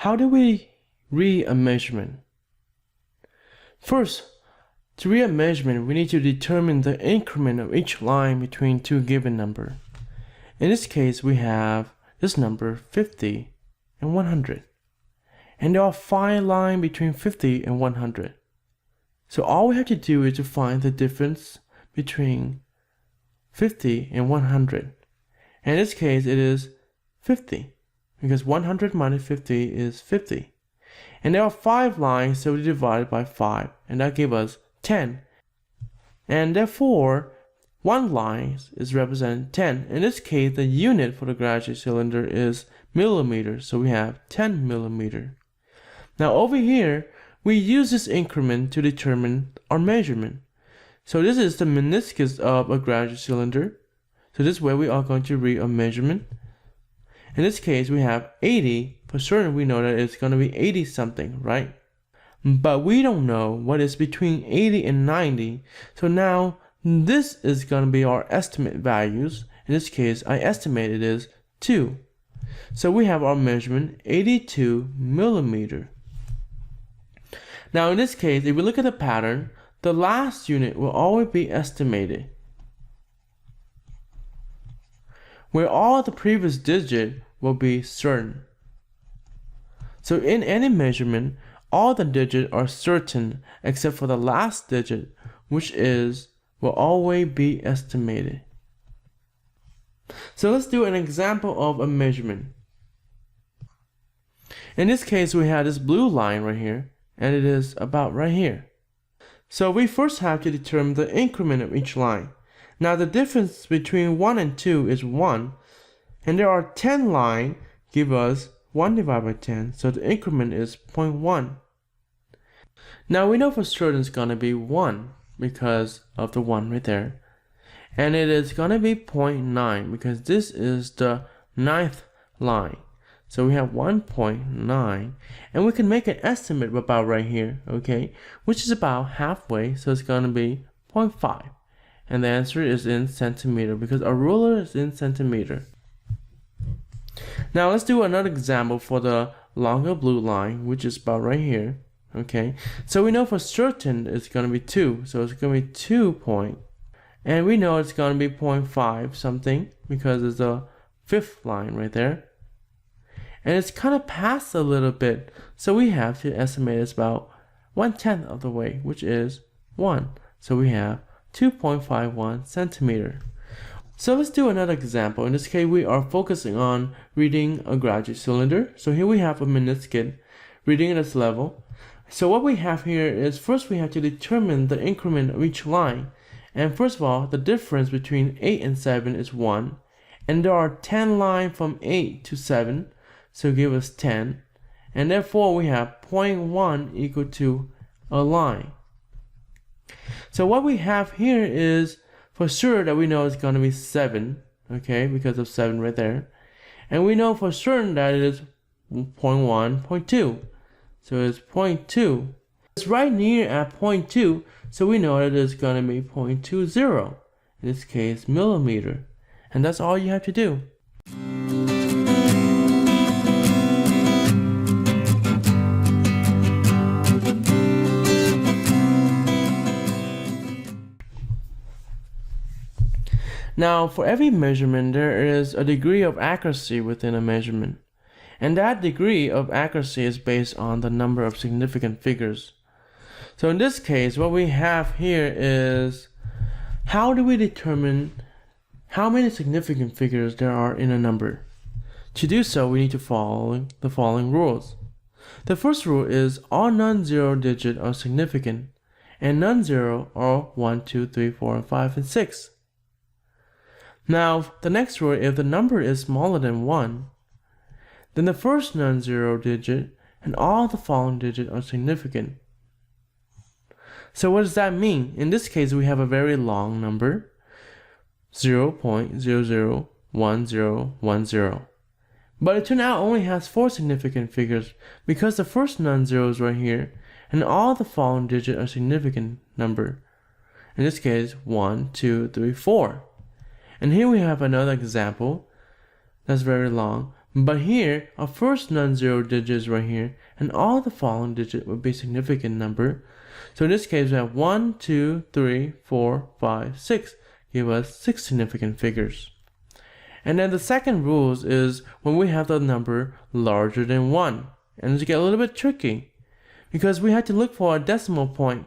how do we read a measurement? First, to read a measurement, we need to determine the increment of each line between two given numbers. In this case, we have this number 50 and 100. And there are 5 lines between 50 and 100. So all we have to do is to find the difference between 50 and 100. In this case, it is 50, because 100 minus 50 is 50. And there are 5 lines, so we divide it by 5, and that gives us 10. And therefore, 1 line is represented 10. In this case, the unit for the graduate cylinder is millimeters, so we have 10 millimeter. Now over here, we use this increment to determine our measurement. So this is the meniscus of a graduate cylinder. So this is where we are going to read a measurement. In this case, we have 80. For certain, we know that it's going to be 80 something, right? But we don't know what is between 80 and 90. So now this is going to be our estimate values. In this case, I estimate it is 2. So we have our measurement 82 millimeter. Now in this case, if we look at the pattern, the last unit will always be estimated, where all the previous digit will be certain. So in any measurement, all the digits are certain except for the last digit, which will always be estimated. So let's do an example of a measurement. In this case, we have this blue line right here, and it is about right here. So we first have to determine the increment of each line. Now the difference between 1 and 2 is 1, and there are 10 lines, give us 1 divided by 10, so the increment is 0.1. Now we know for certain it's going to be 1 because of the 1 right there. And it is going to be 0.9 because this is the 9th line. So we have 1.9, and we can make an estimate about right here, okay, which is about halfway, so it's going to be 0.5. And the answer is in centimeter because our ruler is in centimeter. Now let's do another example for the longer blue line, which is about right here, okay. So we know for certain it's going to be 2, so it's going to be 2 point. And we know it's going to be 0.5 something because it's the 5th line right there. And it's kind of past a little bit, so we have to estimate it's about 1/10 of the way, which is 1. So we have 2.51 centimeter. So let's do another example. In this case, we are focusing on reading a graduate cylinder. So here we have a meniscus reading at this level. So what we have here is first we have to determine the increment of each line. And first of all, the difference between 8 and 7 is 1. And there are 10 lines from 8 to 7. So give us 10, and therefore we have 0.1 equal to a line. So what we have here is for sure that we know it's going to be 7, okay, because of 7 right there. And we know for certain that it is 0.1, 0.2. So it's 0.2. It's right near at 0.2, so we know that it's going to be 0.20, in this case millimeter. And that's all you have to do. Now, for every measurement, there is a degree of accuracy within a measurement. And that degree of accuracy is based on the number of significant figures. So in this case, what we have here is how do we determine how many significant figures there are in a number? To do so, we need to follow the following rules. The first rule is all non-zero digits are significant, and non-zero are 1, 2, 3, 4, and 5, and 6. Now, the next rule, if the number is smaller than 1, then the first non-zero digit and all the following digits are significant. So what does that mean? In this case, we have a very long number, 0.001010. But it turned out only has 4 significant figures because the first non-zero is right here, and all the following digits are significant number. In this case, 1, 2, 3, 4. And here we have another example that's very long, But here, our first non-zero digit is right here, and all the following digits would be significant number. So in this case, we have 1, 2, 3, 4, 5, 6. Give us 6 significant figures. And then the second rule is when we have the number larger than 1. And it's get a little bit tricky, because we have to look for a decimal point.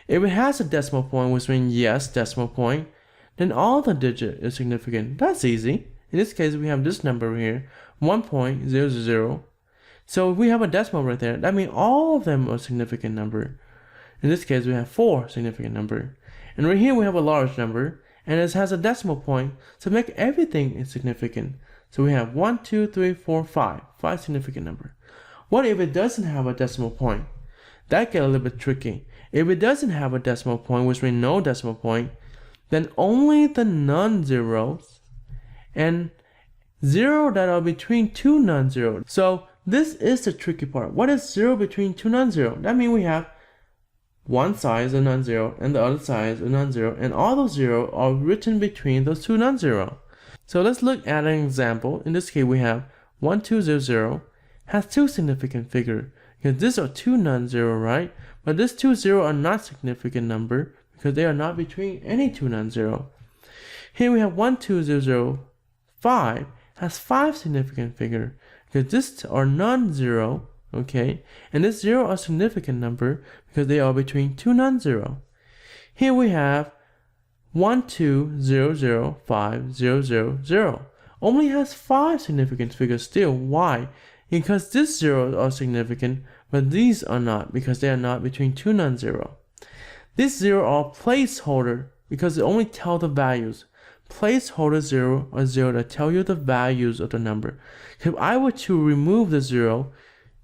If it has a decimal point, which means yes, decimal point, then all the digit is significant. That's easy. In this case, we have this number here, 1.00. So if we have a decimal right there, that means all of them are significant number. In this case, we have 4 significant number. And right here, we have a large number, and it has a decimal point, so make everything is significant. So we have 1, 2, 3, 4, 5. 5 significant number. What if it doesn't have a decimal point? That gets a little bit tricky. If it doesn't have a decimal point, which means no decimal point, then only the non-zeros and 0 that are between two non-zeros. So this is the tricky part. What is 0 between two non-zero? That means we have one side is a non-zero and the other side is a non-zero, and all those zeros are written between those two non-zero. So let's look at an example. In this case, we have 1200 has 2 significant figures, because these are two non-zero, right? But these two zero are not significant number because they are not between any two non-zero. Here we have 12005 has 5 significant figures, because these are non-zero, okay? And this 0 are significant number because they are between two non-zero. Here we have 1200500 only has 5 significant figures still. Why? Because these zeros are significant, but these are not, because they are not between two non-zero. These 0 are placeholder because they only tell the values. Placeholder 0 are 0 that tell you the values of the number. If I were to remove the 0,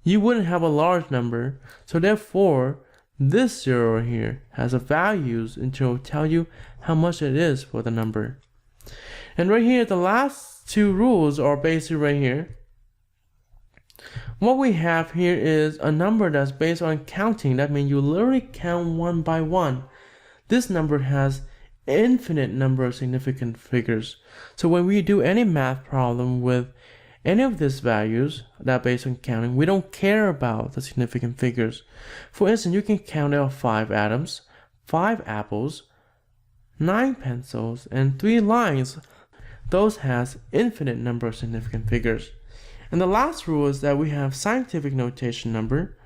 you wouldn't have a large number. So therefore, this 0 here has a values and it will tell you how much it is for the number. And right here, the last two rules are basically right here. What we have here is a number that's based on counting. That means you literally count one by one. This number has infinite number of significant figures. So when we do any math problem with any of these values that are based on counting, we don't care about the significant figures. For instance, you can count out 5 atoms, 5 apples, 9 pencils, and 3 lines. Those has infinite number of significant figures. And the last rule is that we have scientific notation number.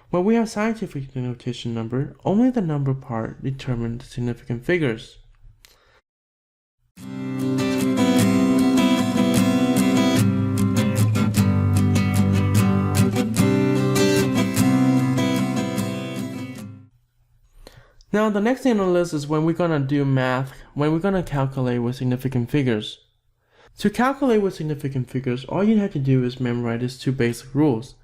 When we have scientific notation number, only the number part determines the significant figures. Now the next thing on the list is when we're gonna do math, when we're gonna calculate with significant figures. To calculate with significant figures, all you have to do is memorize these 2 basic rules.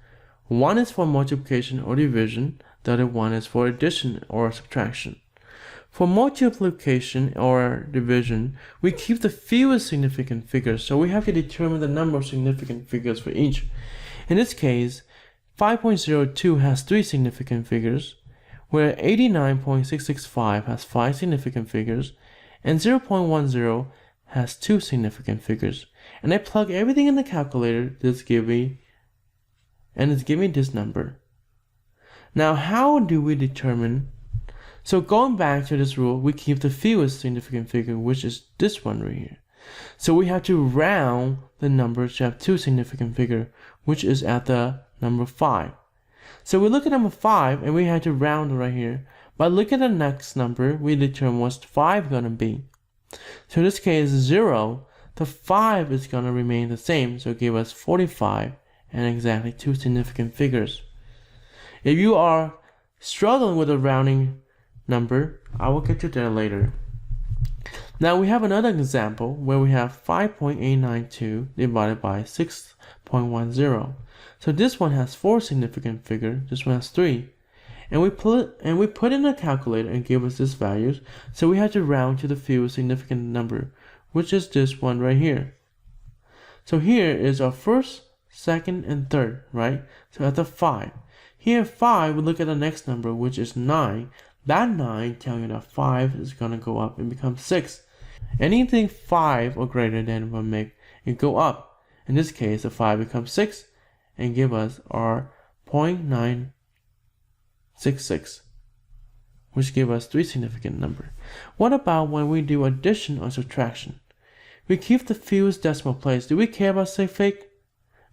One is for multiplication or division, the other one is for addition or subtraction. For multiplication or division, we keep the fewest significant figures, so we have to determine the number of significant figures for each. In this case, 5.02 has 3 significant figures, where 89.665 has 5 significant figures, and 0.10 has 2 significant figures. And I plug everything in the calculator, it's giving this number. Now how do we determine? So going back to this rule, we keep the fewest significant figure, which is this one right here. So we have to round the number to have 2 significant figure, which is at the number 5. So we look at number 5 and we have to round right here. By looking at the next number, we determine what's 5 gonna be. So in this case 0, the 5 is gonna remain the same, so give us 45 and exactly 2 significant figures. If you are struggling with a rounding number, I will get to that later. Now we have another example where we have 5.892 divided by 6.10. So this one has 4 significant figures, this one has 3. And we put in a calculator and give us this values, so we have to round to the fewest significant number, which is this one right here. So here is our first, second, and third, right? So at the 5. Here 5, we look at the next number, which is 9. That 9 telling you that 5 is going to go up and become 6. Anything 5 or greater than will make it go up. In this case, the 5 becomes 6 and give us our 0.966, which give us 3 significant number. What about when we do addition or subtraction? We keep the fewest decimal place. Do we care about say fake?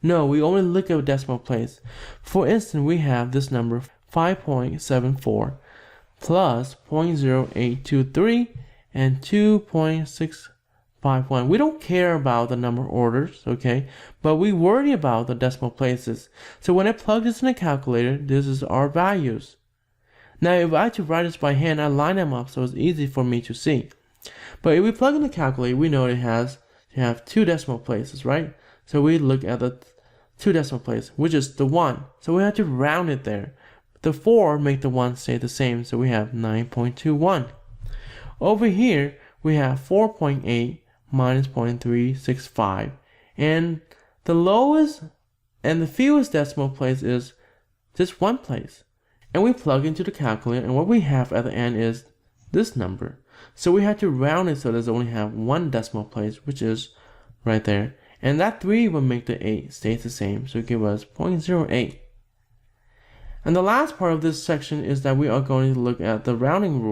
No, we only look at decimal place. For instance, we have this number 5.74 plus 0.0823 and 2.651. We don't care about the number orders, okay? But we worry about the decimal places. So when I plug this in a calculator, this is our values. Now, if I had to write this by hand, I line them up so it's easy for me to see. But if we plug in the calculator, we know it has to have 2 decimal places, right? So we look at the 2 decimal place, which is the 1. So we have to round it there. The 4 make the 1 stay the same, so we have 9.21. Over here, we have 4.8 minus 0.365. And the lowest and the fewest decimal place is just 1 place. And we plug into the calculator, and what we have at the end is this number. So we have to round it so there's only have 1 decimal place, which is right there. And that 3 will make the 8 stay the same, so give us 0.08. And the last part of this section is that we are going to look at the rounding rule.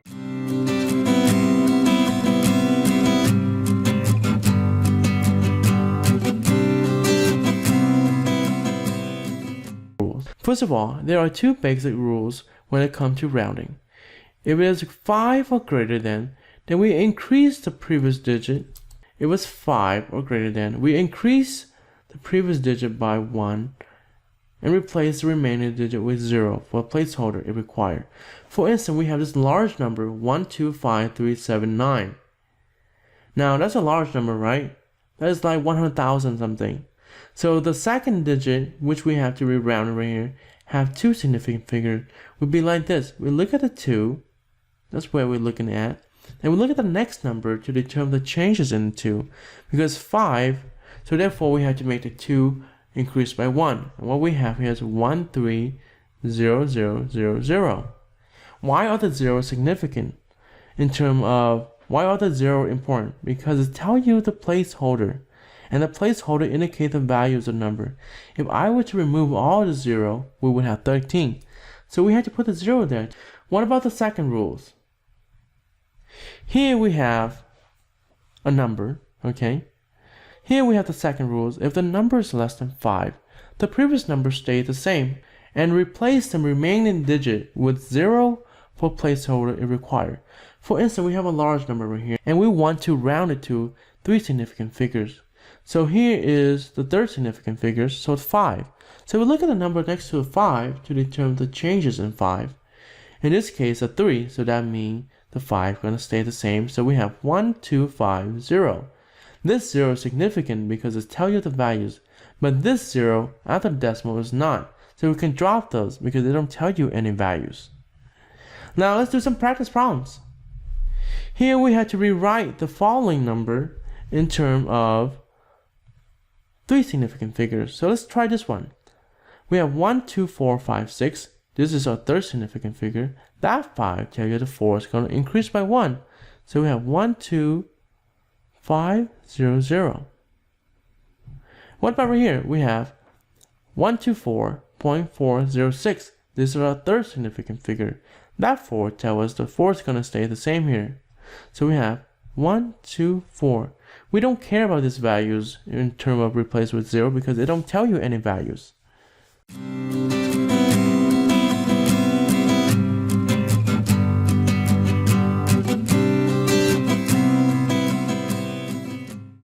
First of all, there are 2 basic rules when it comes to rounding. If it is 5 or greater than, then we increase the previous digit. If it was 5 or greater than, we increase the previous digit by 1 and replace the remaining digit with 0 for a placeholder if required. For instance, we have this large number 125379. Now that's a large number, right? That is like 100,000 something. So the second digit, which we have to re-round right here, have 2 significant figures, would be like this. We look at the 2, that's where we're looking at, and we look at the next number to determine the changes in the 2, because 5, so therefore we have to make the 2 increase by 1, and what we have here is 130000. Why are the zeros significant? In terms of, why are the zeros important? Because it tells you the placeholder, and the placeholder indicates the value of the number. If I were to remove all the 0, we would have 13. So we had to put the 0 there. What about the second rules? Here we have a number, okay? Here we have the second rules. If the number is less than 5, the previous number stays the same, and replace the remaining digit with 0 for placeholder if required. For instance, we have a large number right here, and we want to round it to 3 significant figures. So here is the third significant figure, so it's 5. So we look at the number next to a 5 to determine the changes in 5. In this case, a 3, so that means the 5 is going to stay the same. So we have 1250. This 0 is significant because it tells you the values, but this 0 after the decimal is not. So we can drop those because they don't tell you any values. Now let's do some practice problems. Here we have to rewrite the following number in terms of 3 significant figures. So let's try this one. We have 12456. This is our third significant figure. That 5 tells you the 4 is going to increase by 1. So we have 12500. What about right here? We have 124.406. This is our third significant figure. That 4 tells us the 4 is going to stay the same here. So we have 124. We don't care about these values in terms of replace with 0 because they don't tell you any values.